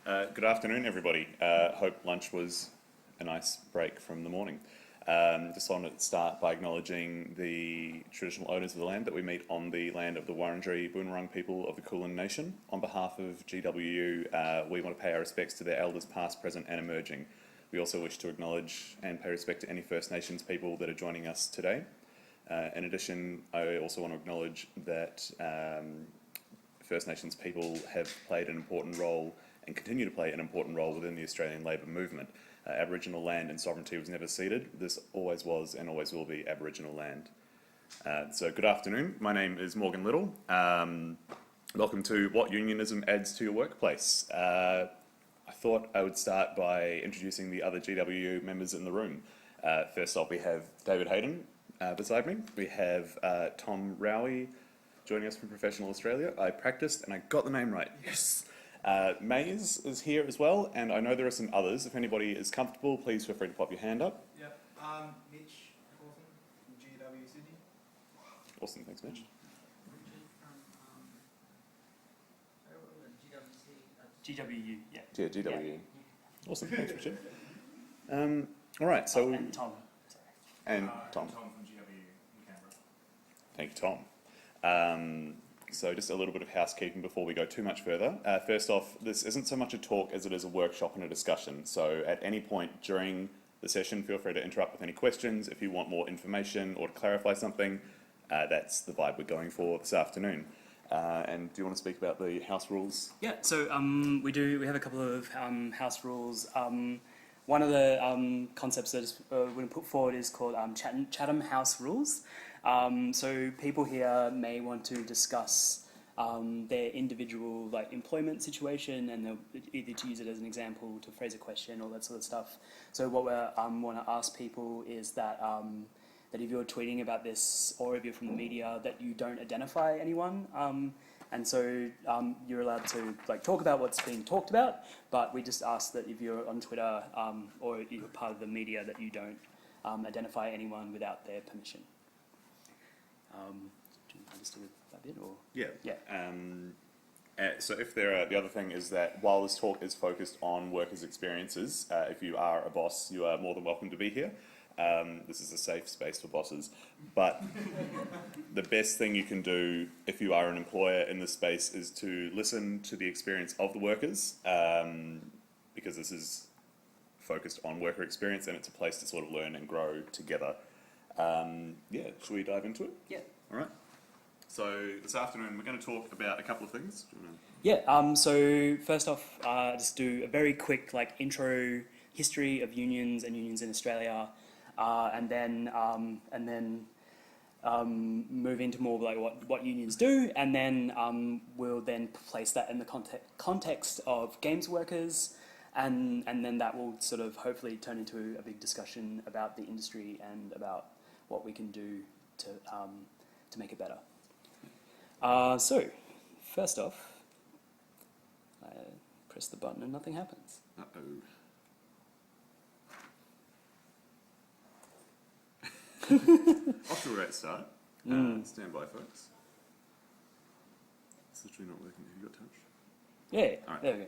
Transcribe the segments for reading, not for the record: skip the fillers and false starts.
Good afternoon, everybody. Hope lunch was a nice break from the morning. Just wanted to start by acknowledging the traditional owners of the land that we meet on the land of the Wurundjeri Boonwurrung people of the Kulin Nation. On behalf of GWU, we want to pay our respects to their elders past, present and emerging. We also wish to acknowledge and pay respect to any First Nations people that are joining us today. In addition, I also want to acknowledge that First Nations people have played an important role and continue to play an important role within the Australian labour movement. Aboriginal land and sovereignty was never ceded. This always was and always will be Aboriginal land. So good afternoon. My name is Morgan Little. Welcome to What Unionism Adds to Your Workplace. I thought I would start by introducing the other GWU members in the room. First off, we have David Haidon beside me. We have Tom Rowie joining us from Professional Australia. I practiced and I got the name right. Yes! Maze is here as well, and I know there are some others. If anybody is comfortable, please feel free to pop your hand up. Yep. Mitch Hawthorne from GW Sydney. Awesome, thanks Mitch. GWU, yeah. Yeah, GWU. Yeah. Awesome, thanks Richard. All right, so... and Tom. Sorry. And Tom. Tom from GW in Canberra. Thank you, Tom. So just a little bit of housekeeping before we go too much further. First off, this isn't so much a talk as it is a workshop and a discussion. So at any point during the session, feel free to interrupt with any questions. If you want more information or to clarify something, that's the vibe we're going for this afternoon. And do you want to speak about the house rules? Yeah, so we have a couple of house rules. One of the concepts that we're going to put forward is called Chatham House Rules. So people here may want to discuss their individual employment situation, and they'll either to use it as an example to phrase a question or that sort of stuff. So what we want to ask people is that that if you're tweeting about this or if you're from the media, that you don't identify anyone. And so you're allowed to talk about what's being talked about, but we just ask that if you're on Twitter or you're part of the media, that you don't identify anyone without their permission. Do you understand that bit, or? Yeah. Yeah. So if there are, the other thing is that while this talk is focused on workers' experiences, if you are a boss, you are more than welcome to be here. This is a safe space for bosses. But the best thing you can do if you are an employer in this space is to listen to the experience of the workers, because this is focused on worker experience and it's a place to sort of learn and grow together. Yeah, should we dive into it? Yeah. All right. So this afternoon we're going to talk about a couple of things. Do you want to... Yeah. So first off, just do a very quick intro history of unions and unions in Australia, and then move into more what unions do, and then we'll then place that in the context of games workers. And then that will sort of hopefully turn into a big discussion about the industry and about what we can do to make it better. So, first off, I press the button and nothing happens. Uh-oh. Off to a great start. Stand by, folks. It's literally not working. Have you got touch? Yeah, All right. there we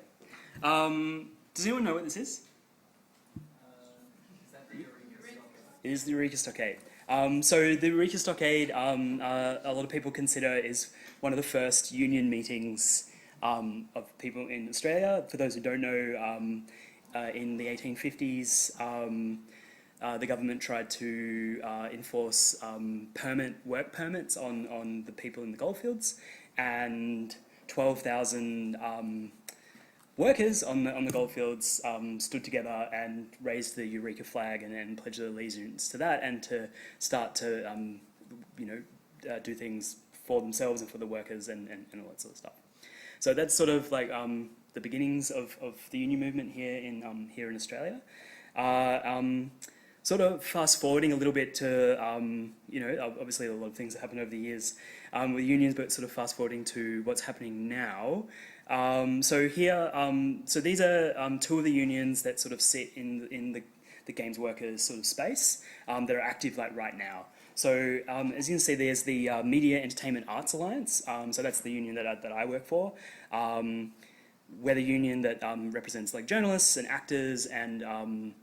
go. Does anyone know what this is? Is that the Eureka Stockade? It is the Eureka Stockade. So the Eureka Stockade, a lot of people consider is one of the first union meetings of people in Australia. For those who don't know, in the 1850s, the government tried to enforce work permits on the people in the goldfields, and 12,000 workers on the goldfields stood together and raised the Eureka flag and pledged their allegiance to that, and to start to do things for themselves and for the workers and all that sort of stuff. So that's sort of the beginnings of the union movement here in Australia. Sort of fast forwarding a little bit to obviously a lot of things that happened over the years with unions, but sort of fast forwarding to what's happening now. So here, so these are two of the unions that sort of sit in the games workers sort of space that are active right now. So as you can see, there's the Media Entertainment Arts Alliance. So that's the union that I work for. we're the union that represents like journalists and actors and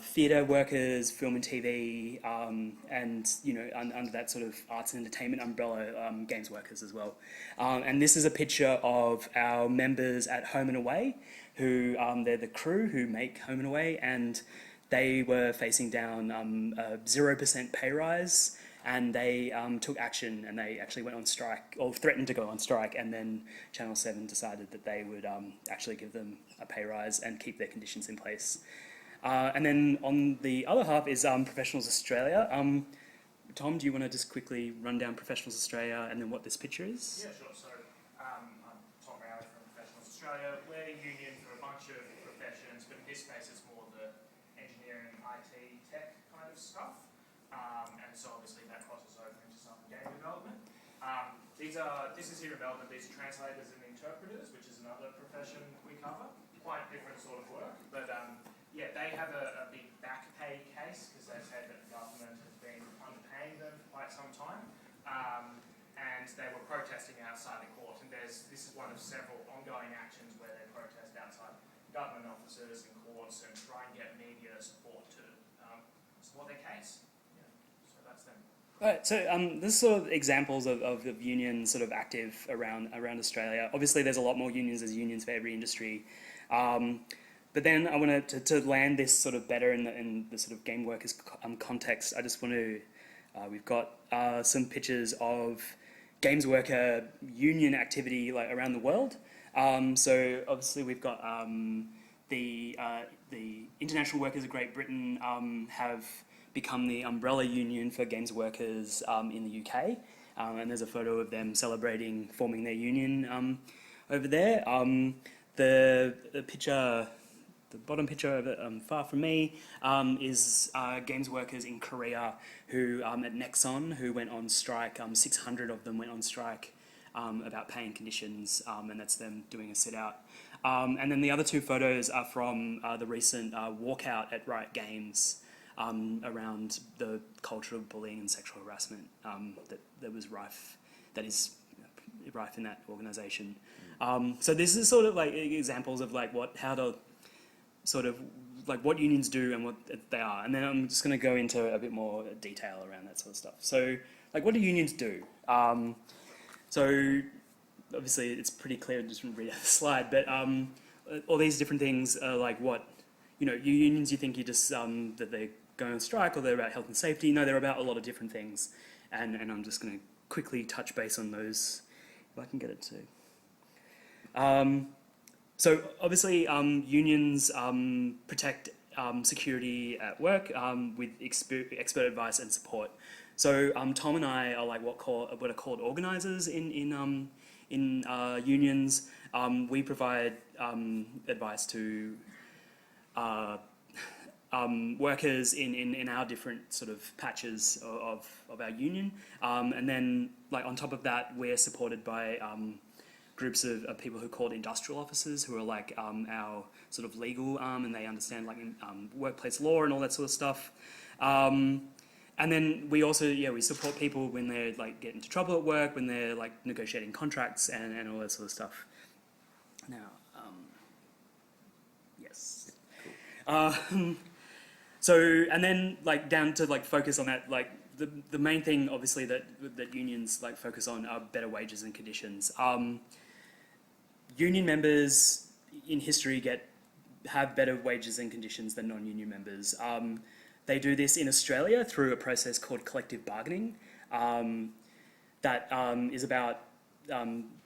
theatre workers, film and TV, and under that sort of arts and entertainment umbrella, games workers as well. And this is a picture of our members at Home and Away, who they're the crew who make Home and Away, and they were facing down a 0% pay rise, and they took action, and they actually went on strike, or threatened to go on strike, and then Channel 7 decided that they would actually give them a pay rise and keep their conditions in place. And then on the other half is Professionals Australia. Tom, do you want to just quickly run down Professionals Australia and then what this picture is? Yeah, sure. So I'm Tom Rowley from Professionals Australia. We're a union for a bunch of professions, but in this case it's more the engineering, IT, tech kind of stuff. And so obviously that crosses over into some game development. This is here in Melbourne, these are translators and interpreters, which is another profession we cover. Quite different sort of work, but yeah, they have a big back pay case because they say that the government has been underpaying them for quite some time, and they were protesting outside the court. And this is one of several ongoing actions where they protest outside government offices and courts and try and get media support to support their case. Yeah, so that's them. Right, so there's sort of examples of unions sort of active around Australia. Obviously, there's a lot more unions. There's unions for every industry. But then I wanted to land this sort of better in the sort of game workers context. I just want to, we've got some pictures of games worker union activity like around the world. So obviously we've got the International Workers of Great Britain have become the umbrella union for games workers in the UK. And there's a photo of them celebrating forming their union over there. The picture, the bottom picture of it, far from me, is games workers in Korea who, at Nexon, who went on strike. 600 of them went on strike about paying conditions, and that's them doing a sit-out. And then the other two photos are from the recent walkout at Riot Games around the culture of bullying and sexual harassment that was rife, that is rife in that organisation. So this is sort of like examples of like how to sort of like what unions do and what they are, and then I'm just going to go into a bit more detail around that sort of stuff. So like what do unions do? So obviously it's pretty clear just from reading the slide, but all these different things are like what, unions, you think you just that they're going on strike or they're about health and safety. No, they're about a lot of different things, and I'm just going to quickly touch base on those if I can get it to. So obviously unions protect security at work with expert advice and support. So Tom and I are like what are called organisers in unions. We provide advice to workers in our different sort of patches of our union, and then like on top of that we're supported by groups of people who are called industrial officers, who are like our sort of legal arm, and they understand like workplace law and all that sort of stuff. And then we also, we support people when they're like get into trouble at work, when they're like negotiating contracts and all that sort of stuff. Now, yes. Cool. So, and then like down to like focus on that, like the main thing obviously that unions like focus on are better wages and conditions. Union members in history have better wages and conditions than non-union members. They do this in Australia through a process called collective bargaining that is about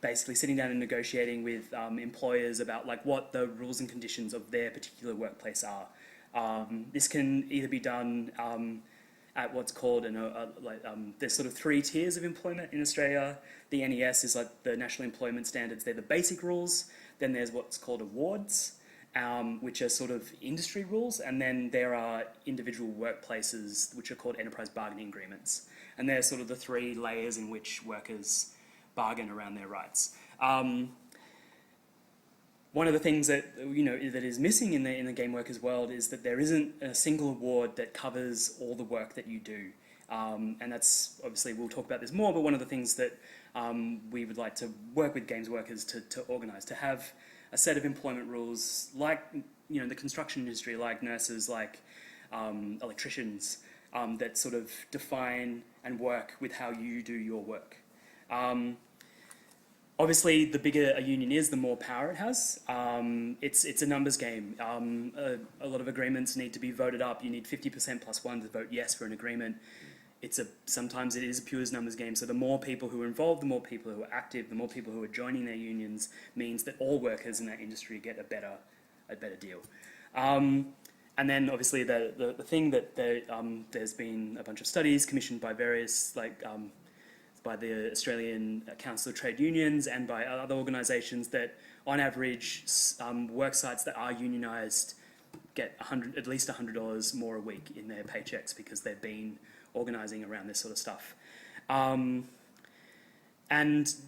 basically sitting down and negotiating with employers about like what the rules and conditions of their particular workplace are. This can either be done at what's called there's sort of 3 tiers of employment in Australia. The NES is like the National Employment Standards. They're the basic rules. Then there's what's called awards, which are sort of industry rules, and then there are individual workplaces which are called enterprise bargaining agreements, and they're sort of the 3 layers in which workers bargain around their rights. One of the things that that is missing in the game workers world is that there isn't a single award that covers all the work that you do, and that's obviously we'll talk about this more. But one of the things that we would like to work with games workers to organise, to have a set of employment rules, like the construction industry, like nurses, like electricians, that sort of define and work with how you do your work. Obviously, the bigger a union is, the more power it has. It's a numbers game. A lot of agreements need to be voted up. You need 50% plus one to vote yes for an agreement. Sometimes it is a pure numbers game. So the more people who are involved, the more people who are active, the more people who are joining their unions, means that all workers in that industry get a better deal. And then obviously the thing that there's been a bunch of studies commissioned by various by the Australian Council of Trade Unions and by other organisations that on average work sites that are unionised get at least $100 more a week in their paychecks because they've been organising around this sort of stuff. And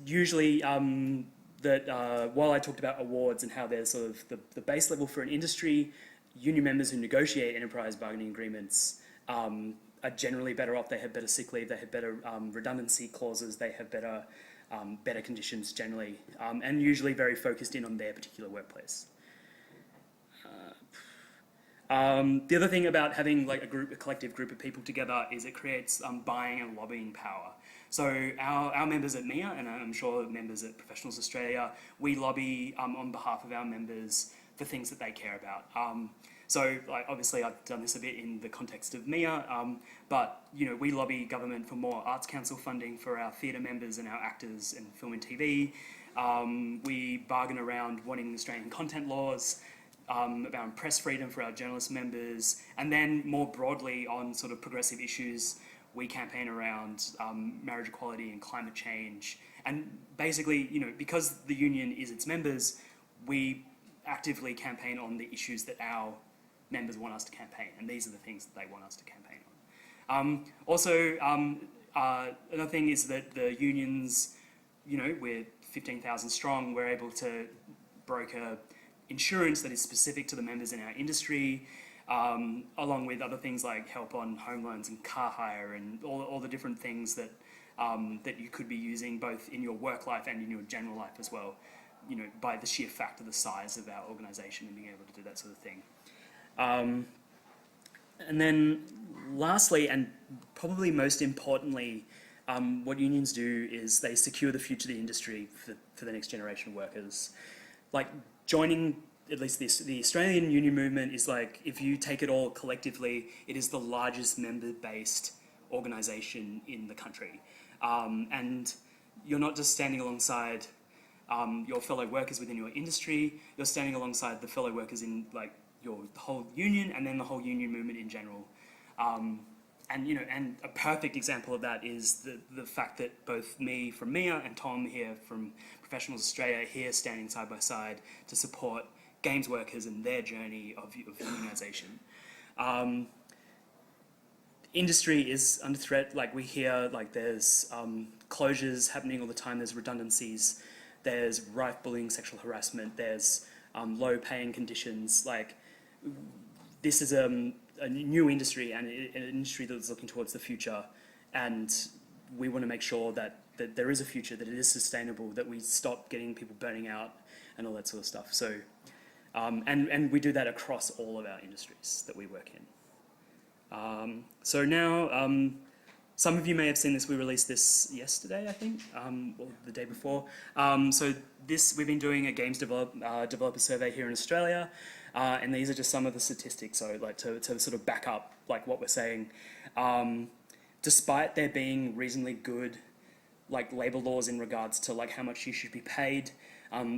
usually while I talked about awards and how there's sort of the base level for an industry, union members who negotiate enterprise bargaining agreements are generally better off. They have better sick leave, they have better redundancy clauses, they have better conditions generally, and usually very focused in on their particular workplace. The other thing about having like a collective group of people together is it creates buying and lobbying power. So our members at MIA, and I'm sure members at Professionals Australia, we lobby on behalf of our members for things that they care about. So obviously I've done this a bit in the context of MIA, but we lobby government for more Arts Council funding for our theatre members and our actors in film and TV. We bargain around wanting Australian content laws, about press freedom for our journalist members, and then more broadly on sort of progressive issues, we campaign around marriage equality and climate change. And basically, because the union is its members, we actively campaign on the issues that our members want us to campaign, and these are the things that they want us to campaign on. Also, another thing is that the unions, we're 15,000 strong, we're able to broker insurance that is specific to the members in our industry, along with other things like help on home loans and car hire and all the different things that that you could be using both in your work life and in your general life as well, by the sheer fact of the size of our organisation and being able to do that sort of thing. And then lastly, and probably most importantly, what unions do is they secure the future of the industry for the next generation of workers. Like joining, at least the Australian union movement is like, if you take it all collectively, it is the largest member-based organisation in the country. And you're not just standing alongside your fellow workers within your industry, you're standing alongside the fellow workers in like the whole union and then the whole union movement in general. And a perfect example of that is the fact that both me from MIA and Tom here from Professionals Australia are here standing side by side to support games workers and their journey of unionisation. Industry is under threat. Like we hear, like there's closures happening all the time. There's redundancies. There's rife bullying, sexual harassment. There's low paying conditions. Like this is a new industry and an industry that's looking towards the future, and we want to make sure that there is a future, that it is sustainable, that we stop getting people burning out and all that sort of stuff. So, and we do that across all of our industries that we work in. So now, some of you may have seen this. We released this yesterday, I think, or the day before. So we've been doing a games developer survey here in Australia. And these are just some of the statistics, so like to sort of back up like what we're saying. Despite there being reasonably good like labour laws in regards to like how much you should be paid,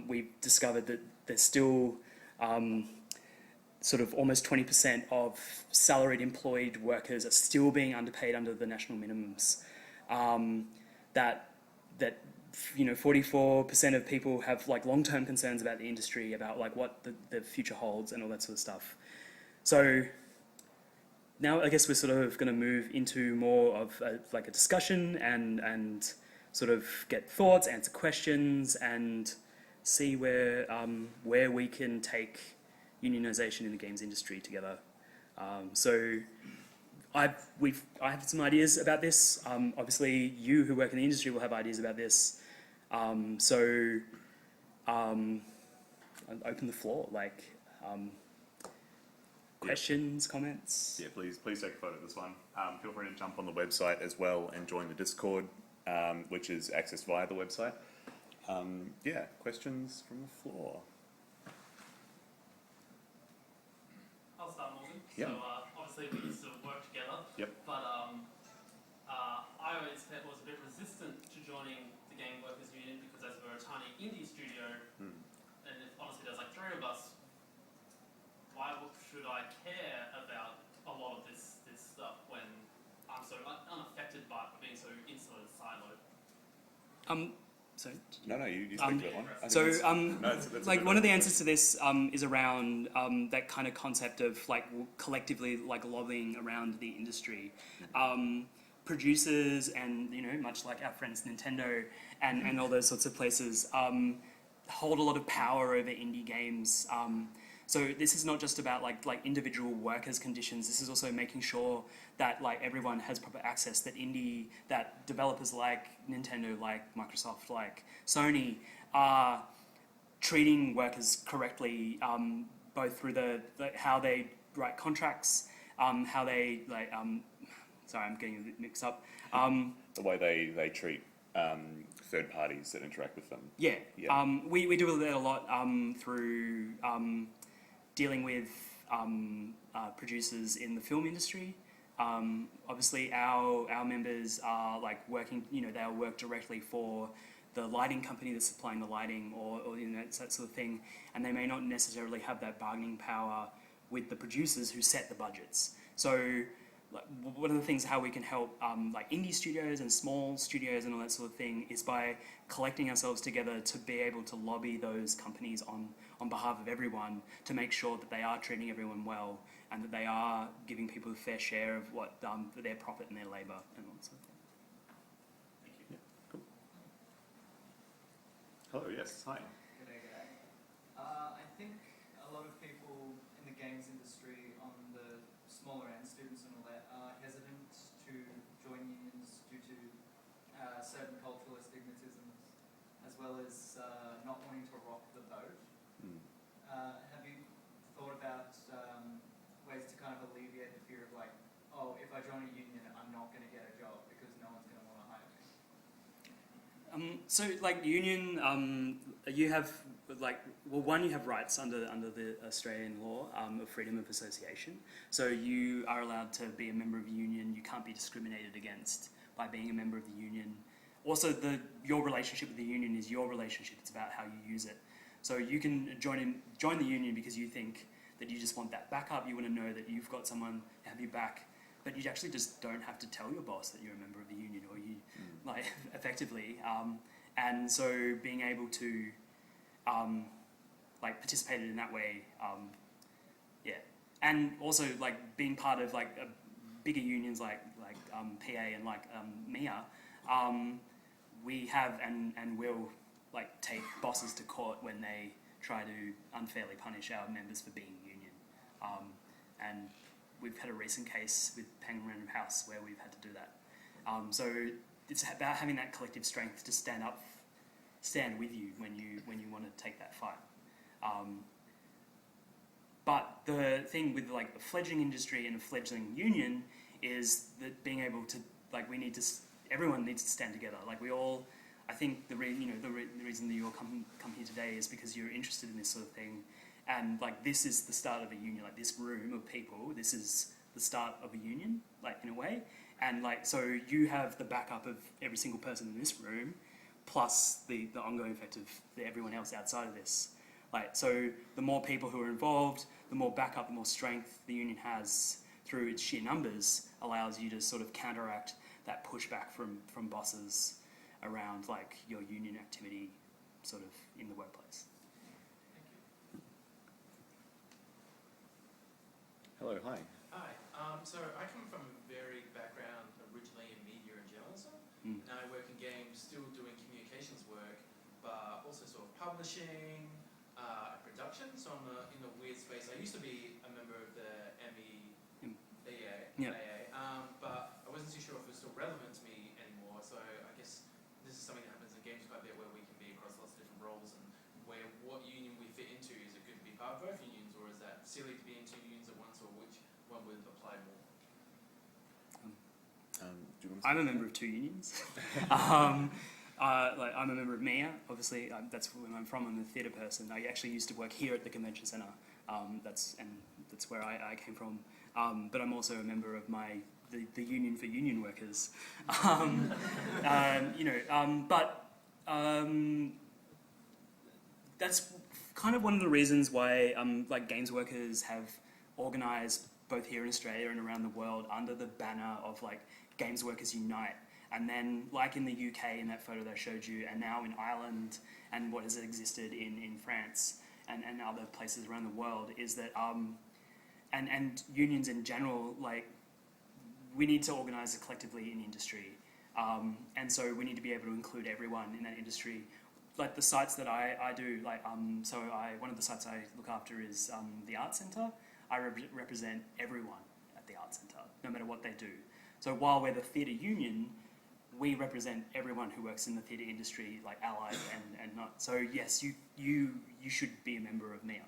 we've discovered that there's still sort of almost 20% of salaried employed workers are still being underpaid under the national minimums. That 44% of people have like long-term concerns about the industry, about like what the future holds and all that sort of stuff. So now I guess we're sort of going to move into more of a discussion and sort of get thoughts, answer questions, and see where we can take unionisation in the games industry together. So I have some ideas about this. Obviously, you who work in the industry will have ideas about this. I open the floor, questions, comments. Yeah, please take a photo of this one. Feel free to jump on the website as well and join the Discord, which is accessed via the website. Yeah, questions from the floor. I'll start, Morgan. Yeah. So obviously we used to work together. Yep. But I always was a bit resistant to joining the Game Workers Union because as we're a tiny indie studio, and honestly there's like 3 of us, why should I care about a lot of this stuff when I'm so unaffected by it being so insulated, siloed? No, you speak to that one. I think So, that's a like good one of the one. answers to this is around that kind of concept of like collectively like lobbying around the industry. Producers and much like our friends Nintendo and all those sorts of places hold a lot of power over indie games. So this is not just about like individual workers' conditions. This is also making sure that like everyone has proper access. That developers like Nintendo, like Microsoft, like Sony are treating workers correctly, both through the how they write contracts, how they sorry, I'm getting a bit mixed up. The way they treat third parties that interact with them. Yeah. Yeah. We do that a lot through dealing with producers in the film industry. Obviously, our members are like working. They'll work directly for the lighting company that's supplying the lighting, or it's that sort of thing, and they may not necessarily have that bargaining power with the producers who set the budgets. So, like, one of the things how we can help like indie studios and small studios and all that sort of thing is by collecting ourselves together to be able to lobby those companies on behalf of everyone to make sure that they are treating everyone well and that they are giving people a fair share of what their profit and their labour and all that sort of thing. Thank you. Cool. Hello, yes, hi. G'day. I think a lot of people in the games industry on the smaller end, students and all that, are hesitant to join unions due to certain cultural stigmatisms, as well as not wanting to rock the boat. Have you thought about ways to kind of alleviate the fear of like, oh, if I join a union, I'm not going to get a job because no one's going to want to hire me? So, like union, you have you have rights under the Australian law of freedom of association. So you are allowed to be a member of a union. You can't be discriminated against by being a member of the union. Also, your relationship with the union is your relationship. It's about how you use it. So you can join the union because you think that you just want that backup. You want to know that you've got someone to have you back. But you actually just don't have to tell your boss that you're a member of the union, or you effectively. And so being able to participate in that way, and also like being part of like bigger unions like PA and like MIA, we have and will like take bosses to court when they try to unfairly punish our members for being union, and we've had a recent case with Penguin Random House where we've had to do that. So it's about having that collective strength to stand with you when you want to take that fight. But the thing with like a fledgling industry and a fledgling union is that being able to everyone needs to stand together. Like we all, I think the reason that you all come here today is because you're interested in this sort of thing. And like this is the start of a union, like this room of people, this is the start of a union, like in a way. And like so you have the backup of every single person in this room, plus the ongoing effect of everyone else outside of this. Like so the more people who are involved, the more backup, the more strength the union has through its sheer numbers, allows you to sort of counteract that pushback from bosses around like your union activity sort of in the workplace. Hello, hi. Hi. So I come from a varied background, originally in media and journalism. Now I work in games, still doing communications work, but also sort of publishing, production. So I'm in a weird space. I used to be a member of the but I wasn't too sure if it was still relevant to me anymore. So I guess this is something that happens in games quite a bit, where we can be across lots of different roles, and where what union we fit into is I'm a member of 2 unions. Like I'm a member of MIA, obviously. That's where I'm from. I'm a theatre person. I actually used to work here at the convention centre. That's where I came from. But I'm also a member of the Union for Union Workers. That's kind of one of the reasons why like games workers have organised both here in Australia and around the world under the banner of like Games Workers Unite. And then, like in the UK, in that photo that I showed you, and now in Ireland, and what has existed in France and other places around the world, is that, and unions in general, like, we need to organise collectively in industry. And so we need to be able to include everyone in that industry. Like the sites that I do, like, one of the sites I look after is the Arts Centre. I represent everyone at the Arts Centre, no matter what they do. So while we're the theatre union, we represent everyone who works in the theatre industry, like allied and not. So yes, you should be a member of MIA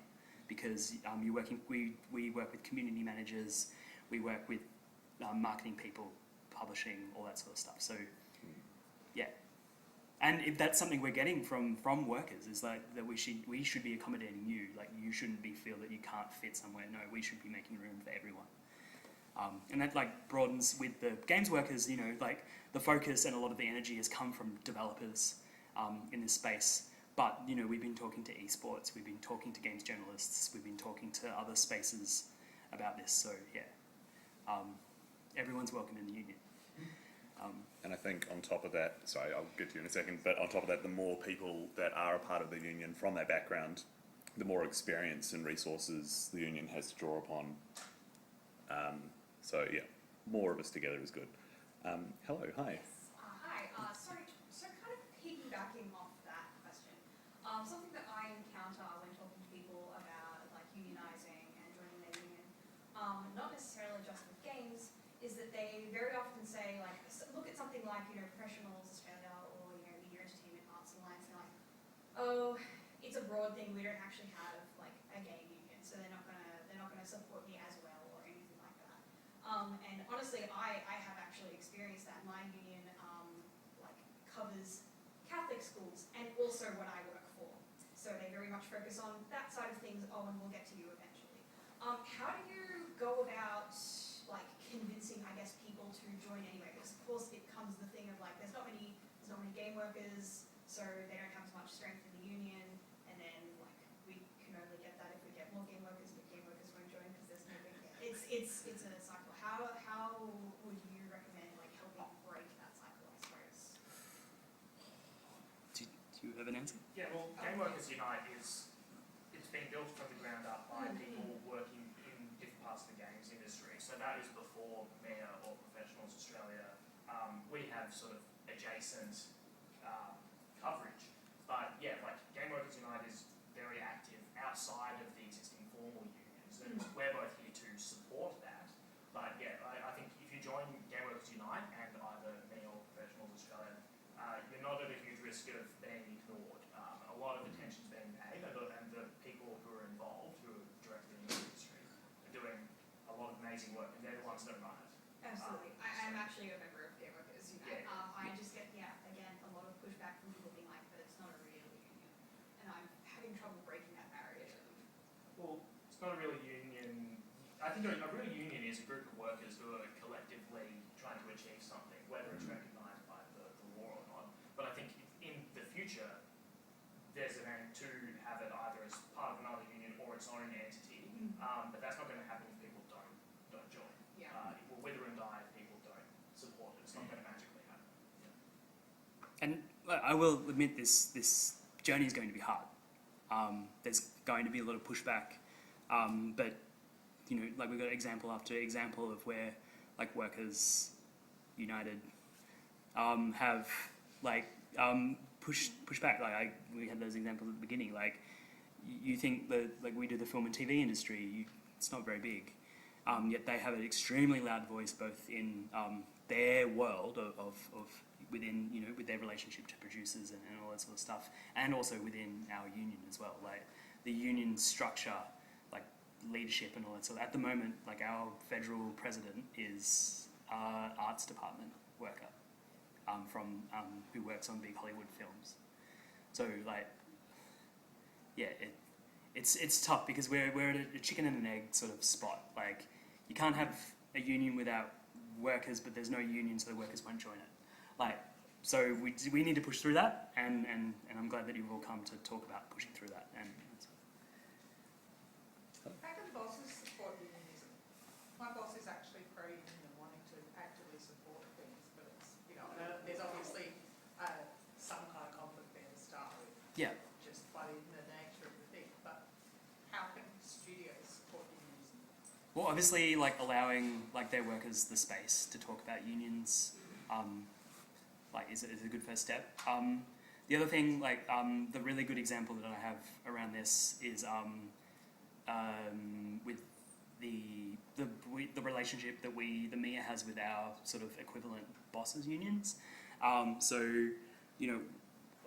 because we work with community managers, we work with marketing people, publishing, all that sort of stuff. So yeah, and if that's something we're getting from workers is like that we should be accommodating you. Like you shouldn't feel that you can't fit somewhere. No, we should be making room for everyone. And that like broadens with the games workers, you know, like the focus and a lot of the energy has come from developers in this space. But, you know, we've been talking to esports, we've been talking to games journalists, we've been talking to other spaces about this. So, yeah, everyone's welcome in the union. And I think on top of that, sorry, I'll get to you in a second, but on top of that, the more people that are a part of the union from that background, the more experience and resources the union has to draw upon. So yeah, more of us together is good. Hello, hi. Yes. Hi. So kind of piggybacking off that question, something that I encounter when talking to people about like unionising and joining their union, not necessarily just with games, is that they very often say like, look at something like Professionals Australia or Media Entertainment Arts Alliance, and they're like, oh, it's a broad thing. We don't actually have like a game union, so they're not gonna support me as well or anything like that. And honestly, I have actually experienced that. My union like covers Catholic schools and also what I work for. So they very much focus on that side of things. Oh, and we'll get to you eventually. How do you go about like convincing, I guess, people to join anyway? Because of course it comes the thing of like there's not many game workers, so they don't have as much strength in the union. And then like we can only get that if we get more game workers, but game workers won't join because there's no game. It's a cycle. How would you recommend like helping break that cycle, I suppose? Do you have an answer? Yeah, well, Game Workers Unite it's been built from the ground up by people working in different parts of the games industry. So that is before MIA or Professionals Australia. We have sort of adjacent coverage. But yeah, like Game Workers Unite is very active outside of the existing formal unions, and we're both here to support that. But yeah, I think if you join Game Workers Unite and either MIA or Professionals Australia, you're not at a huge risk of being ignored. A lot of attention's being paid, and the people who are involved, who are directly in the industry, are doing a lot of amazing work, and they're the ones that run it. Absolutely. I'm actually a member of Game Workers Unite. Yeah. I just get, again, a lot of pushback from people being like, but it's not a real union. And I'm having trouble breaking that barrier to them. Well, it's not a real union. I think a real union is a group of workers who are collectively trying to achieve something, whether it's recognised by the law or not. But I think in the future, there's an aim to have it either as part of another union or its own entity. But that's not going to happen if people don't join. Yeah. It will wither and die if people don't support it. It's not going to magically happen. And I will admit this journey is going to be hard. There's going to be a lot of pushback, but you know, like we've got example after example of where like Workers United have like pushed back. Like we had those examples at the beginning. Like you think that like we do the film and TV industry, it's not very big, yet they have an extremely loud voice both in their world of within, you know, with their relationship to producers and all that sort of stuff, and also within our union as well. Like the union structure, like leadership and all that sort of. At the moment, like our federal president is arts department, worker who works on big Hollywood films. So like, yeah, it's tough because we're at a chicken and an egg sort of spot. Like, you can't have a union without workers, but there's no union, so the workers won't join it. Like, so we need to push through that, and I'm glad that you've all come to talk about pushing through that. And how do bosses support unionism? My boss is actually pro-union and wanting to actively support things, but it's, you know, there's obviously some kind of conflict there to start with. yeah. Just by the nature of the thing, but how can studios support unionism? Well, obviously, like allowing like their workers the space to talk about unions, like is a good first step. The other thing, like the really good example that I have around this is with the relationship that the MIA has with our sort of equivalent bosses unions. So, you know,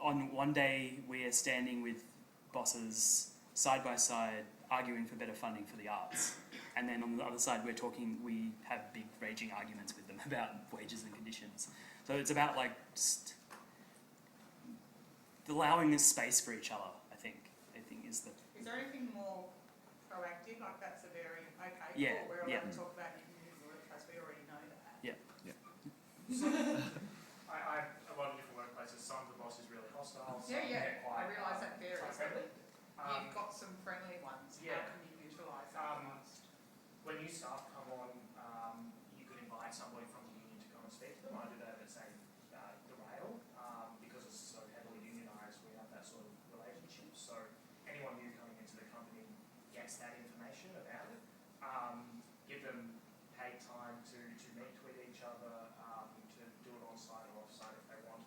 on one day we are standing with bosses side by side arguing for better funding for the arts, and then on the other side we have big raging arguments with them about wages and conditions. So it's about like just allowing this space for each other, I think is the... Is there anything more proactive? Like, that's a very, okay, Yeah, cool, we're yeah. allowed to talk about union in the workplace, we already know that. Yeah. I a lot of different workplaces, some of the boss is really hostile, some Yeah, get I quite realise that varies, tight-headed. but you've got some friendly ones, yeah. how can you utilise that the most? When new staff come on, you could invite somebody from the union to come and speak to them. I do that at, say, the rail, because it's so heavily unionised, we have that sort of relationship. So anyone new coming into the company gets that information about it. Give them paid time to meet with each other, to do it on-site or off-site if they want.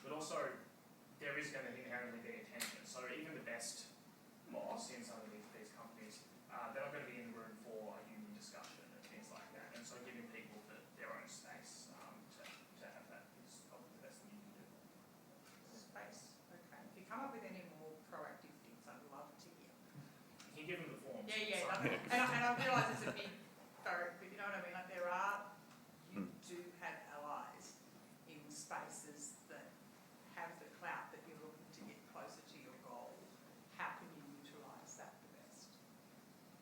But also, there is going to inherently be a tension. So even the best boss in some of these companies, they're not going to be in the room for a union discussion and things like that. And so giving people their own space to have that is probably the best thing you can do. Space, okay. If you come up with any more proactive things, I'd love to hear. You can give them the forms. Yeah, So- and I realise it's a big thorough, but you know what I mean, like you do have allies in spaces that have the clout that you're looking to get closer to your goal. How can you utilise that the best?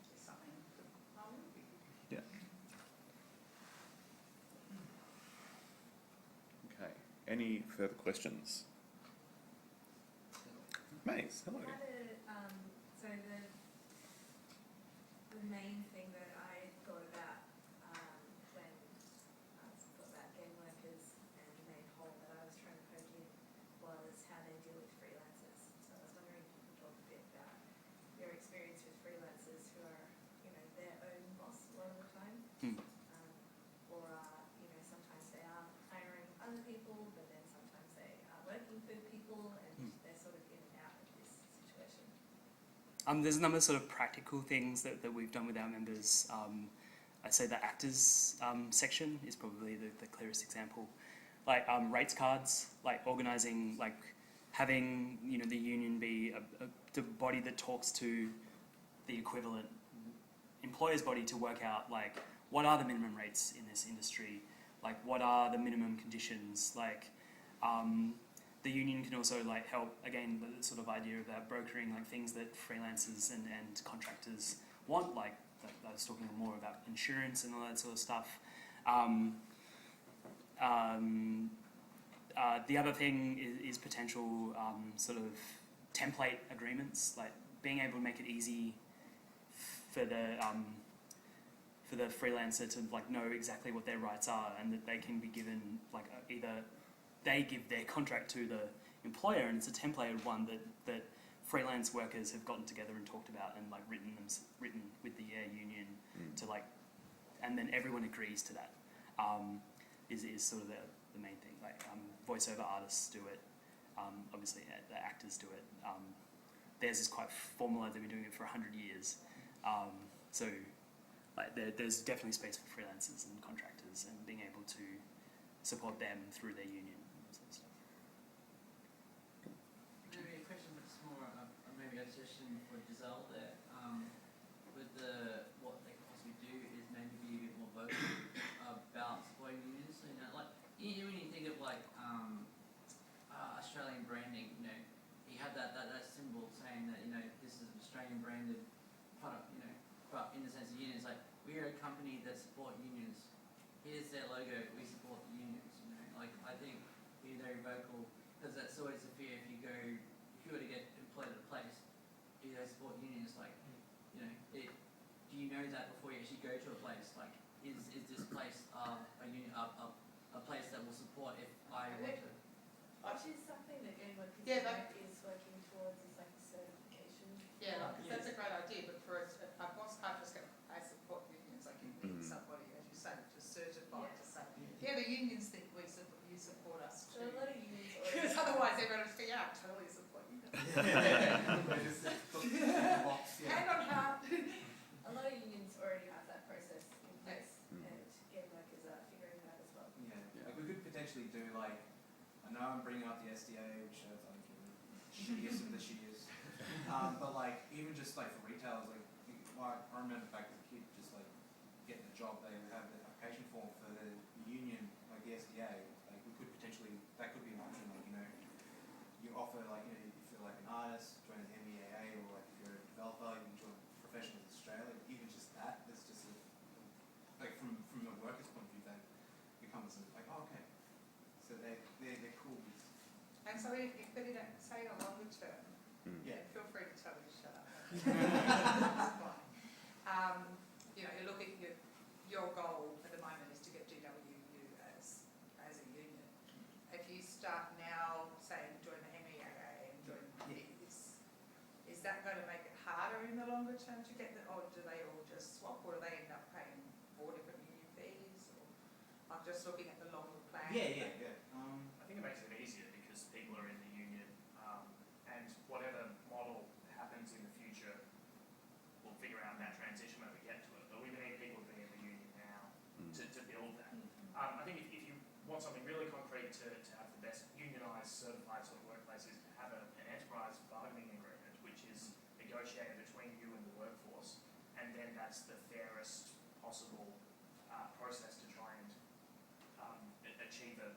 Is something that I would be. Yeah. Okay. Any further questions? Maze, hello. So the main thing that I thought about when I thought about game workers and the main hole that I was trying to poke in was how they deal with freelancers. So I was wondering if you could talk a bit about your experience with freelancers who are, you know, their own boss a lot of the time, or sometimes they are hiring other people, but then sometimes they are working for people and they're sort of in and out of this situation. There's a number of sort of practical things that we've done with our members. I'd say the actors section is probably the clearest example. Like rates cards, like organising, like having the union be the body that talks to the equivalent employer's body to work out like what are the minimum rates in this industry, like what are the minimum conditions, like the union can also like help, again, the sort of idea about brokering like things that freelancers and contractors want, like I was talking more about insurance and all that sort of stuff. The other thing is potential sort of template agreements, like being able to make it easy for the freelancer to like know exactly what their rights are, and that they can be given like either they give their contract to the employer and it's a templated one that freelance workers have gotten together and talked about and like written with the union to like, and then everyone agrees to that. Is sort of the main thing. Like voiceover artists do it, obviously the actors do it. Theirs is quite formalised, they've been doing it for 100 years. So like there's definitely space for freelancers and contractors and being able to support them through their union and that sort of stuff. Maybe a question that's more, maybe a suggestion for Giselle there. With what they can possibly do is maybe be a bit more vocal about supporting unions. So, like know that before you actually go to a place? Like, is this place a place that will support if I want to? Which is something that Gamework is working towards, is like certification. Yeah, like, 'cause that's a great idea, but for us, I just go, I support unions, like you need somebody, as you say, to certify to say, yeah, the unions think you support us So too. a lot of unions Because already, otherwise everyone will say, yeah, I totally support you. Hand on heart. a lot of unions already have that process in place, and Gamework is figuring that as well. Yeah, like we could potentially do like, I know I'm bringing up the SDA, which I think shittiest of the shittiest, but like even just like for retailers, like I remember back as a kid, just like getting a job, they would have the application form for the union, like the SDA. Like we could potentially, that could be an option. Like you offer like if you're like an artist, join the MEAA, or like if you're a developer, you can join Professionals Australia. Even just that, that's just like from a worker's point of view, that becomes like, oh, okay, so they're cool. And so but in say a longer term, Yeah. feel free to tell me to shut up. That's fine. You know, you look at your goal at the moment is to get GWU as a union. If you start now saying join the MEAA and join this, is that going to make it harder in the longer term to get or do they all just swap, or do they end up paying 4 different union fees? Or I'm just looking at the longer plan. Yeah. I think it makes it easier because people are in the union, and whatever model happens in the future, we'll figure out that transition when we get to it. But we need people to be in the union now to build that. I think if you want something really concrete to have the best unionised, certified sort of workplaces, to have an enterprise bargaining agreement, which is negotiated between you and the workforce, and then that's the fairest possible process to try and achieve a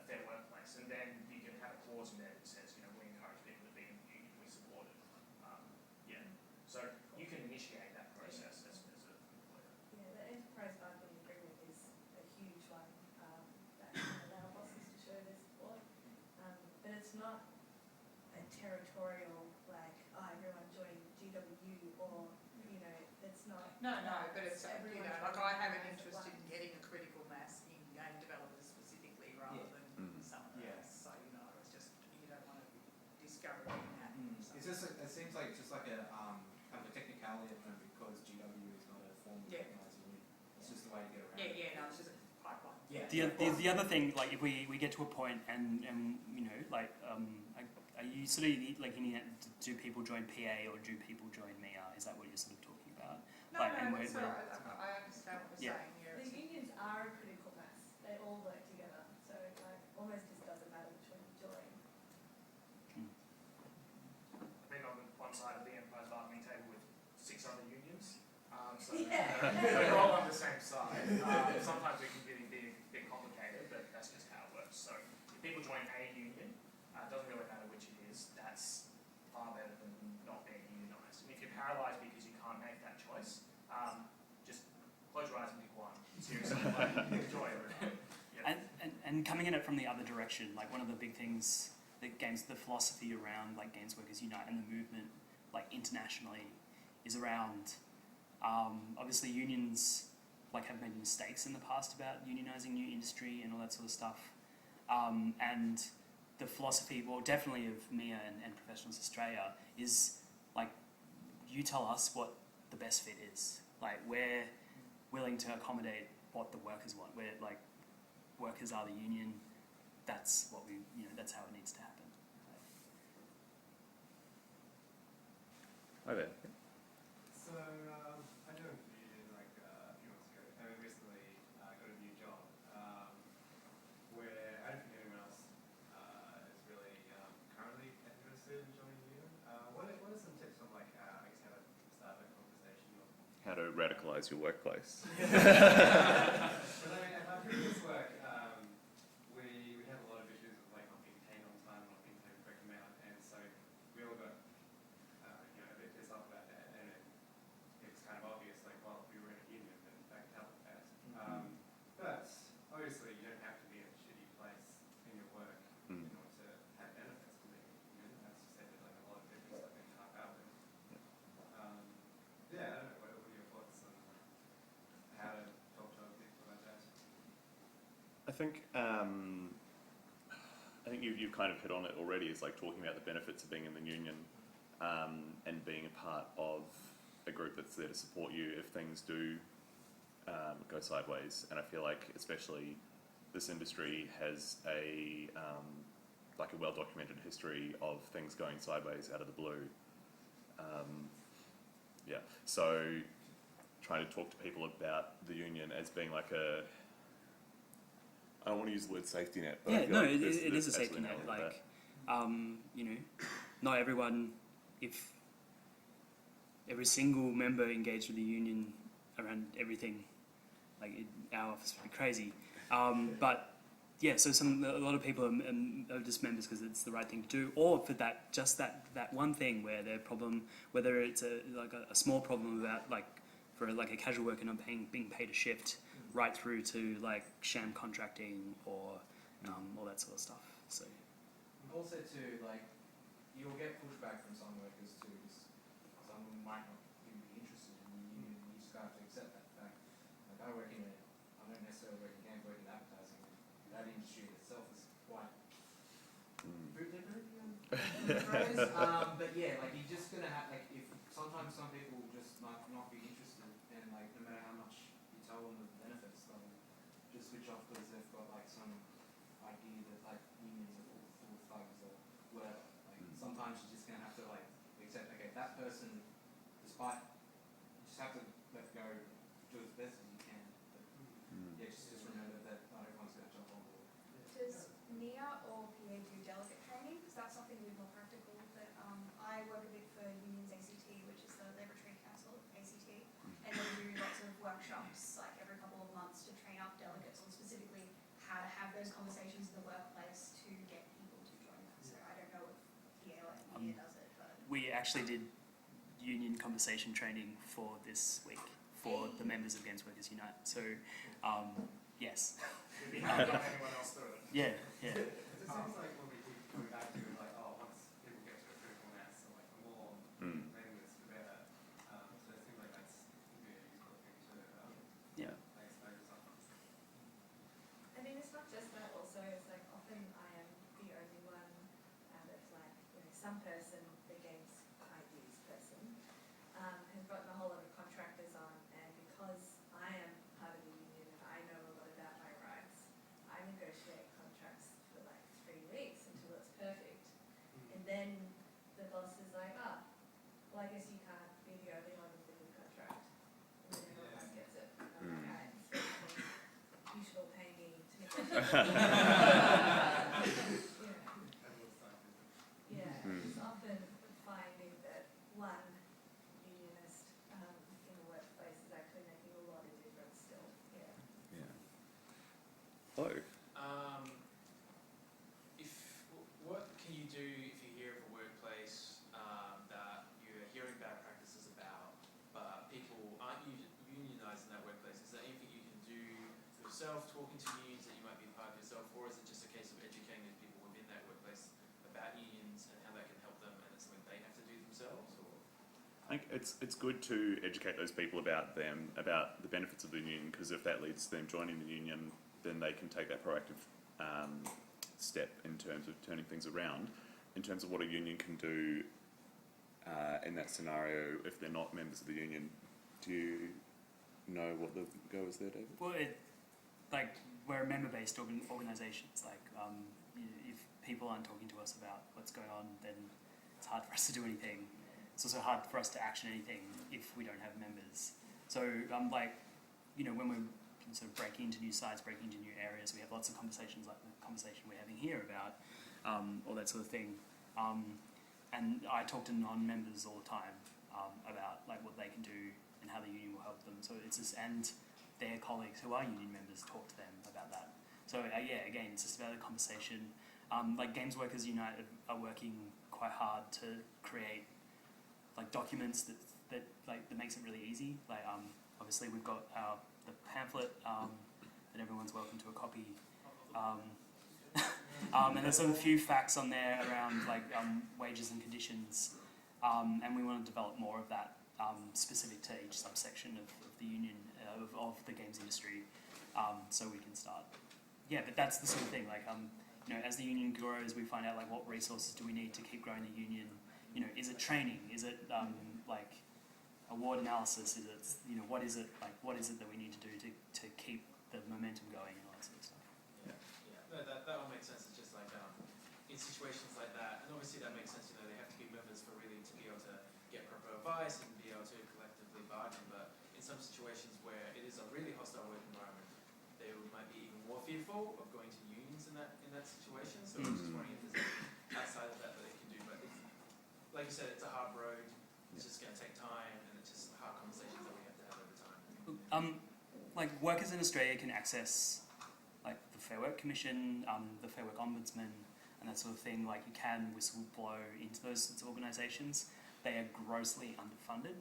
fair workplace. And then you can have a clause in there that says, you know, we encourage people to be in the union, we support it. So you can initiate that process as an employer. Yeah, the enterprise bargaining agreement is a huge one that allow bosses to show their support, but it's not a territorial like, oh, everyone join GWU, or you know, it's not. No, but it's you know, like I have an interest in ones. getting a critical mass in game developers specifically rather than someone else. So you know, it's just you don't want to be discouraging that. It's just it seems like just like a kind of a technicality at the moment because GW is not a formal recognised union. It's just the way to get around. Yeah, no, it's just a pipeline. Yeah. The other thing, like if we get to a point and you know, like are you sort of like do people join PA or do people join MEA? Is that what you're sort of talking about? No, like, and that's all right. I understand what you're saying here. The unions are a critical mass. They all work together, so like almost just doesn't matter which one you join. I've been on one side of the enterprise bargaining table with 6 other unions, so Yeah. they're all on the same side. Sometimes it can be a bit complicated, but that's just how it works. So if people join a union, it doesn't really matter which it is, that's far better than not being unionised. And if you're paralysed because you can't make that choice, just close your eyes and pick one. Seriously, like, enjoy it. Yeah. And coming in it from the other direction, like one of the big things that the philosophy around like Games Workers Unite and the movement, like internationally, is around obviously unions like have made mistakes in the past about unionising new industry and all that sort of stuff, and the philosophy, well, definitely of MEA and Professionals Australia is like, you tell us what the best fit is. Like we're willing to accommodate what the workers want. We're like, workers are the union. That's what that's how it needs to happen. Hi there. So, I joined the union like a few months ago, and I recently got a new job where I don't think anyone else is really currently interested in joining the union. What are some tips on like, I guess, how to start a conversation? Or How to radicalise your workplace. But I mean, at my previous work, we had a lot of issues with like not being paid on time, not being paid the correct amount, and so we all got a bit pissed off about that, and it was kind of obvious, like, well, if we were in a union, then that could help with that. But obviously, you don't have to be in a shitty place in your work in order to have benefits from being in a union. That's just said that like a lot of different stuff can help out with. Yeah, I don't know. What are your thoughts on think you've kind of hit on it already. Is like talking about the benefits of being in the union and being a part of a group that's there to support you if things do go sideways. And I feel like especially this industry has a like a well-documented history of things going sideways out of the blue. Yeah, so trying to talk to people about the union as being like a, I don't want to use the word safety net, but I Yeah, feel no, like it there's is a safety absolutely net. no wrong with Like, you know, not everyone, if every single member engaged with the union around everything, like our office would be crazy. But yeah, so a lot of people are just members because it's the right thing to do, or for that one thing where their problem, whether it's a small problem about for a casual worker not being paid a shift, right through to like sham contracting or all that sort of stuff. So Also too, like, you'll get pushback from some workers too, because some might not even be interested in the union, and you just have to accept that fact. Like, I don't necessarily work in games, I work in advertising. That industry itself is quite phrase. But yeah, like, you're just gonna have, like, if sometimes some people will just not be interested, and like, no matter how much you tell them of the benefits, they'll just switch off because they've got like some idea that like unions are full of thugs or whatever. Like, sometimes you're just gonna have to like accept, okay, that person, despite, you just have to let go, do as best as you can. But yeah, just remember that not everyone's gonna jump on board. Does NIA or PA do delegate training? Because that's something a bit more practical. That I work a bit for Unions ACT, which is the Labour Trade Council ACT, and they do lots of workshops like every couple of months to train up delegates on specifically how to have those conversations in the workplace to get people to join them. So I don't know if PA or NIA does it, but we actually did union conversation training for this week for the members of Games Workers Unite. So yes. It'd be hard to have anyone else do it. Yeah. It just seems like when we keep coming back to like, oh, once people get to a critical mass, so like the more members, the better. So it seems like that's would be a useful thing to Yeah. expose something. I mean, it's not just that. Also, it's like often I am the only one out of like some person, the games ideas person, has gotten a whole lot of contractors on, and because I am part of the union and I know a lot about my rights, I negotiate contracts for like 3 weeks until it's perfect, and then the boss is like, well, I guess you can't be the only one with the good contract, and then everyone else gets it. I'm like, alright, you should all pay me to Yeah, it's often finding that one unionist in the workplace is actually making a lot of difference still. Yeah. Hello. What can you do if you hear of a workplace that you're hearing bad practices about, but people aren't unionised in that workplace? Is there anything you can do yourself, talking to unions that you might be a part of yourself, or is it just a case of educating these people within that workplace about unions and how that can help them, and it's something they have to do themselves? Or I think it's good to educate those people about the benefits of the union, because if that leads to them joining the union, then they can take that proactive step in terms of turning things around. In terms of what a union can do in that scenario, if they're not members of the union, do you know what the go is there, David? Well, we're a member-based organisations. If people aren't talking to us about what's going on, then it's hard for us to do anything. It's also hard for us to action anything if we don't have members. So when we're sort of breaking into new sites, breaking into new areas, we have lots of conversations like the conversation we're having here about all that sort of thing. And I talk to non-members all the time about like what they can do and how the union will help them. So it's just, and their colleagues who are union members talk to them about that. So again, it's just about a conversation. Like Games Workers United are working quite hard to create like documents that makes it really easy. Like obviously we've got the pamphlet that everyone's welcome to a copy. And there's a few facts on there around wages and conditions, and we want to develop more of that specific to each subsection of the union of the games industry, so we can start yeah, but that's the sort of thing. Like, you know, as the union grows, we find out like what resources do we need to keep growing the union. You know, is it training? Is it like award analysis? Is it, you know, what is it like? What is it that we need to do to keep the momentum going and all that sort of stuff? No, that all makes sense. It's just like in situations like that, and obviously that makes sense. You know, they have to be members for really to be able to get proper advice and be able to collectively bargain. But in some situations where it is a really hostile work environment, they might be even more fearful of going to unions in that situation. So I'm just wondering if there's anything outside of that they can do. But it's, like you said, it's a hard road. It's just going to take time, and it's just hard conversations that we have to have over time. Like workers in Australia can access like the Fair Work Commission, the Fair Work Ombudsman, and that sort of thing. Like you can whistleblow into those sorts of organisations. They are grossly underfunded,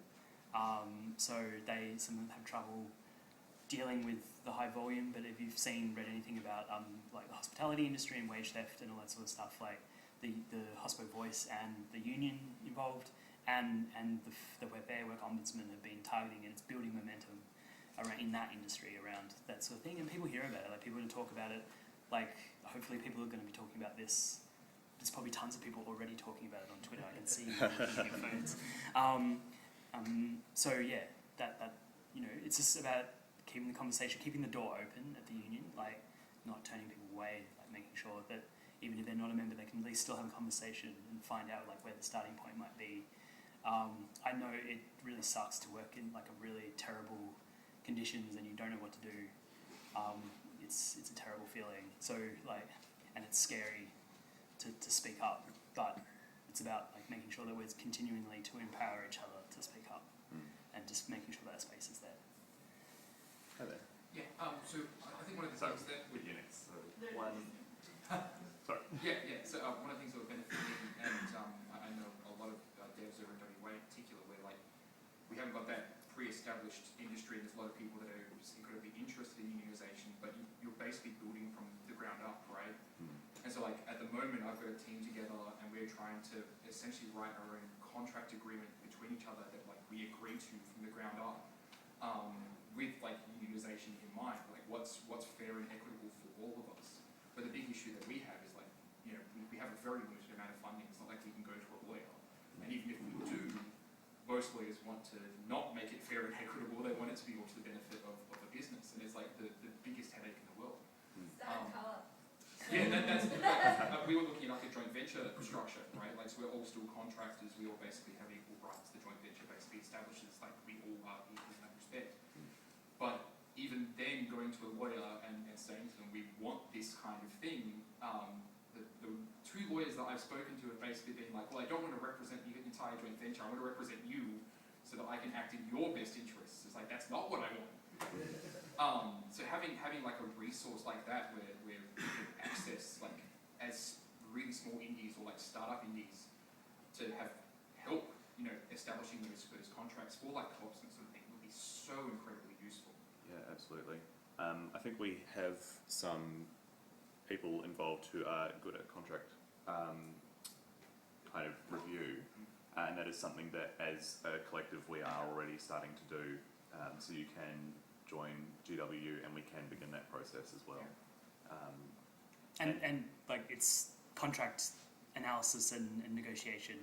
so some of them have trouble dealing with the high volume. But if you've read anything about like the hospitality industry and wage theft and all that sort of stuff, like the Hospo Voice and the union involved, and the Fair Work Ombudsman have been targeting, and it's building momentum around in that industry around that sort of thing, and people hear about it. Like people are going to talk about it. Like hopefully people are going to be talking about this. There's probably tons of people already talking about it on Twitter. I can see you looking at your phones. So yeah, that you know, it's just about keeping the conversation, keeping the door open at the union, like not turning people away, like making sure that even if they're not a member, they can at least still have a conversation and find out like where the starting point might be. I know it really sucks to work in like a really terrible conditions and you don't know what to do. It's a terrible feeling. So like, and it's scary to speak up, but it's about like making sure that we're continually to empower each other to speak up and just making sure that space is there. Hi there. Yeah, so I think one of the things that... With Unix, so one... Sorry. Yeah, so one of the things that we're benefiting, and I know a lot of devs over in WA in particular, where like, we haven't got that pre-established industry, and there's a lot of people that are just incredibly interested in unionisation, but you're basically building from the ground up, right? And so like, at the moment, I've got a team together, and we're trying to essentially write our own contract agreement between each other that like we agree to from the ground up, with like unionisation in mind, like what's fair and equitable for all of us. But the big issue that we have is like, you know, we have a very limited amount of funding. It's not like we can go to a lawyer. And even if we do, most lawyers want to not make it fair and equitable. They want it to be all to the benefit of a business. And it's like the biggest headache in the world. Start colour. Yeah, that's we were looking at like a joint venture structure, right? Like, so we're all still contractors. We all basically have equal rights. The joint venture basically establishes like we all are equal in that respect. But even then, going to a lawyer and saying to them, we want this kind of thing, the two lawyers that I've spoken to have basically been like, well, I don't want to represent the entire joint venture. I want to represent you so that I can act in your best interests. It's like, that's not what I want. So having like a resource like that where we can access, like, as really small indies or like startup indies to have help, you know, establishing those contracts for like co-ops and sort of thing would be so incredibly useful. Yeah, absolutely. I think we have some people involved who are good at contract kind of review, and that is something that as a collective we are already starting to do. So you can join GW and we can begin that process as well. And like it's contract analysis and negotiation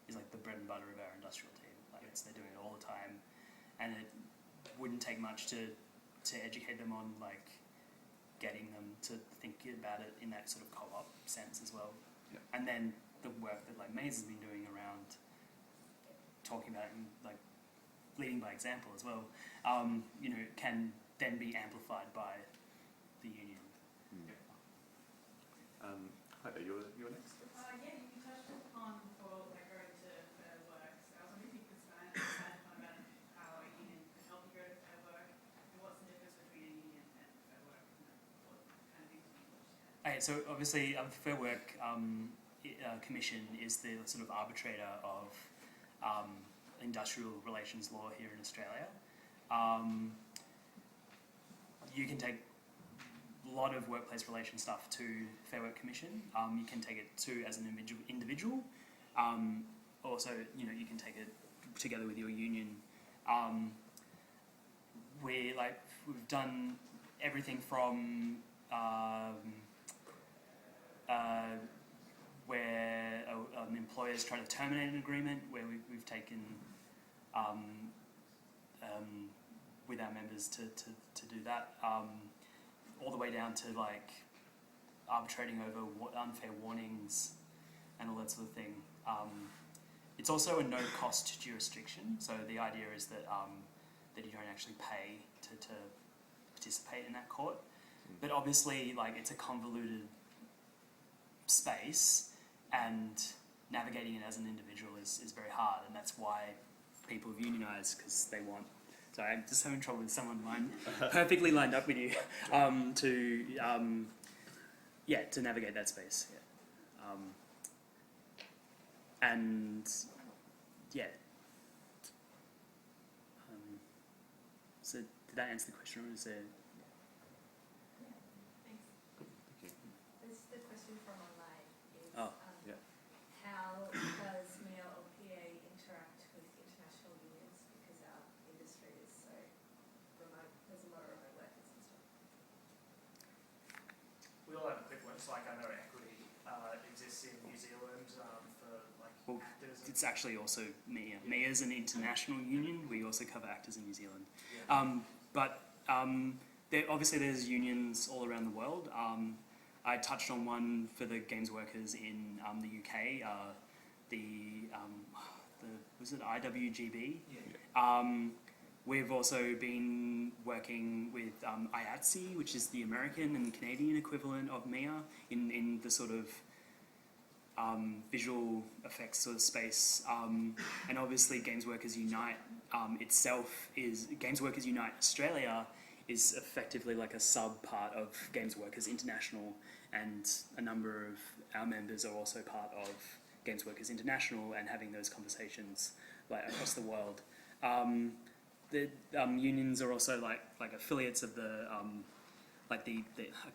is like the bread and butter of our industrial team. Like they're doing it all the time, and it wouldn't take much to educate them on like getting them to think about it in that sort of co-op sense as well. Yeah. And then the work that like Maze has been doing around talking about it and like leading by example as well, you know, can then be amplified by the union. Hi there, you're next. Yeah, you touched upon before, like going to Fair Work. So I was wondering if you could expand upon about how a union could help you go to Fair Work, and what's the difference between a union and Fair Work, and what kind of things do you look at? So obviously, the Fair Work Commission is the sort of arbitrator of industrial relations law here in Australia. You can take a lot of workplace relations stuff to Fair Work Commission. You can take it to as an individual. Also, you know, you can take it together with your union. We've done everything from where an employer is trying to terminate an agreement, where we've taken with our members to do that, all the way down to like arbitrating over unfair warnings and all that sort of thing. It's also a no-cost jurisdiction, so the idea is that that you don't actually pay to participate in that court. But obviously, like, it's a convoluted space, and navigating it as an individual is very hard, and that's why people have unionised, because they want. Sorry, I'm just having trouble with someone perfectly lined up with you to navigate that space. Yeah. And yeah. So did that answer the question, or is there? Thanks. This the question from online is Oh, yeah. how does MIA or PA interact with international unions, because our industry is so remote, there's a lot of remote workers and stuff. We all have equivalents, like I know Equity exists in New Zealand for like Well, actors. And it's actually also MIA. MIA is an international union. We also cover actors in New Zealand. Obviously there's unions all around the world. I touched on one for the games workers in the UK, was it IWGB? Yeah. We've also been working with IATSE, which is the American and Canadian equivalent of MIA in the sort of visual effects sort of space. And obviously Games Workers Unite Games Workers Unite Australia is effectively like a sub-part of Games Workers International, and a number of our members are also part of Games Workers International and having those conversations like across the world. The unions are also like affiliates of the I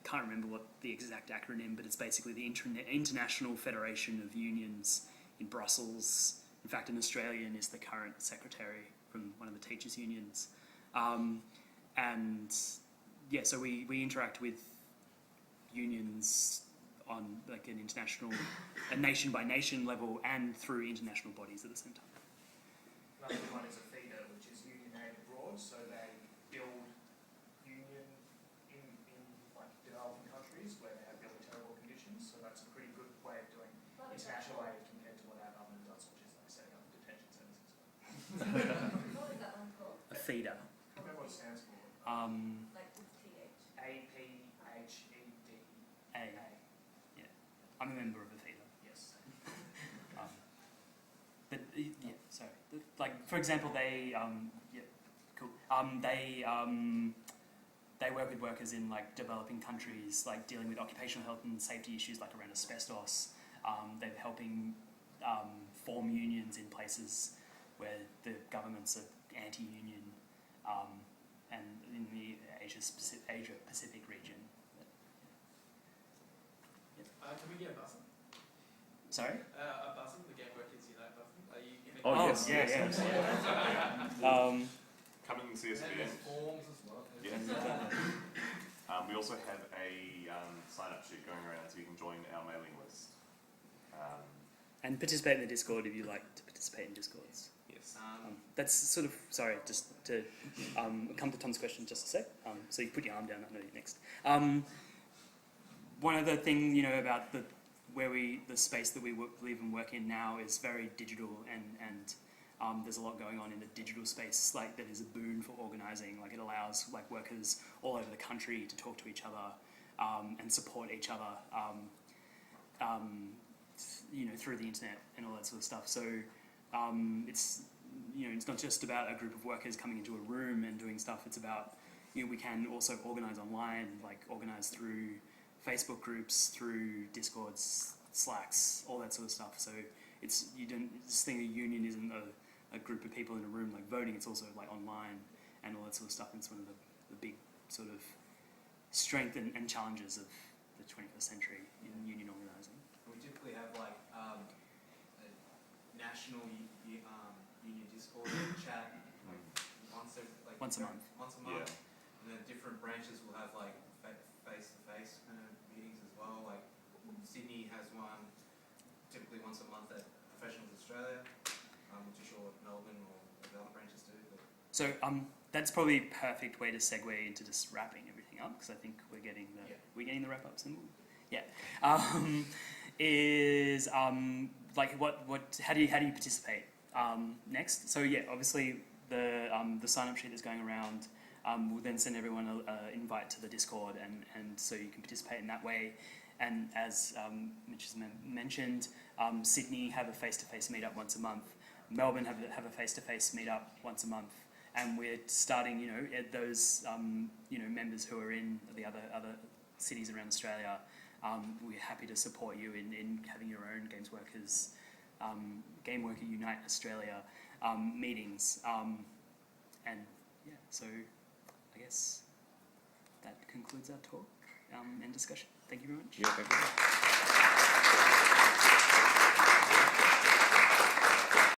can't remember what the exact acronym, but it's basically the International Federation of Unions in Brussels. In fact, an Australian is the current secretary from one of the teachers' unions. And yeah, so we interact with unions on like an international, a nation by nation level, and through international bodies at the same time. Another one is a feeder, which is Union Aid Abroad, so they build union in like developing countries where they have really terrible conditions, so that's a pretty good way of doing international aid compared to what our government does, which is like setting up detention centres. What was that one called? A feeder. I don't know what it stands for. Like with TH. APHED. A. Yeah, I'm a member of a feeder. Yes. But yeah, sorry. Like for example, they cool. They work with workers in like developing countries, like dealing with occupational health and safety issues, like around asbestos. They're helping form unions in places where the governments are anti-union, and in the Asia Pacific region. Can we get a button? Sorry. A button, the Game Workers Unite button. Are you giving? Oh, yes. Yeah. Come and see us at the end. Forms as well. Yes. We also have a sign-up sheet going around, so you can join our mailing list. And participate in the Discord if you like to participate in Discords. Yes. That's sort of, sorry, just to come to Tom's question just a sec. So you put your arm down, I know you're next. One other thing, about the space that we live and work in now is very digital, and there's a lot going on in the digital space, like that is a boon for organising. Like it allows like workers all over the country to talk to each other and support each other, through the internet and all that sort of stuff. So it's not just about a group of workers coming into a room and doing stuff. It's about we can also organise online, like organise through Facebook groups, through Discords, Slacks, all that sort of stuff. So this thing, a union isn't a group of people in a room like voting. It's also like online and all that sort of stuff. And it's one of the big sort of strength and challenges of the 21st century in union organising. We typically have like a national union Discord chat Once a month. Once a month. Yeah. And then different branches will have like face-to-face kind of meetings as well. Like Sydney has one typically once a month at Professionals Australia. I'm not too sure what Melbourne or the other branches do. But So that's probably a perfect way to segue into just wrapping everything up, because I think we're getting the wrap ups and like how do you participate next? So yeah, obviously the sign up sheet that's going around. We'll then send everyone an invite to the Discord, and so you can participate in that way. And as Mitch has mentioned, Sydney have a face-to-face meetup once a month. Melbourne have a face-to-face meetup once a month. And we're starting, at those, members who are in the other cities around Australia. We're happy to support you in having your own Games Workers, Game Worker Unite Australia meetings. And yeah, so I guess that concludes our talk and discussion. Thank you very much. Yeah, thank you.